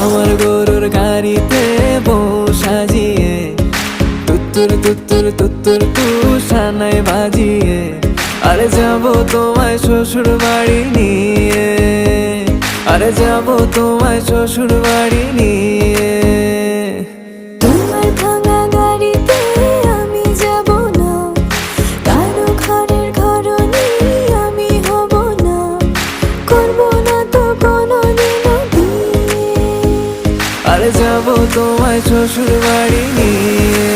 আমার গরুর গাড়িতে বউ সাজিয়ে তুত্তুর তুত্তুর তুত্তুর তুষানায় বাজিয়ে আরে যাবো তোমায় শ্বশুর বাড়ি নিয়ে, আরে যাবো তোমায় শ্বশুর বাড়ি নিয়ে। তোমার ভাঙা গাড়িতে আমি যাব না, কারো ঘরের ঘরনি আমি হব না, করব না তো কোনোদিনও বিয়ে। আরে যাবো তোমায় শ্বশুর বাড়ি নিয়ে।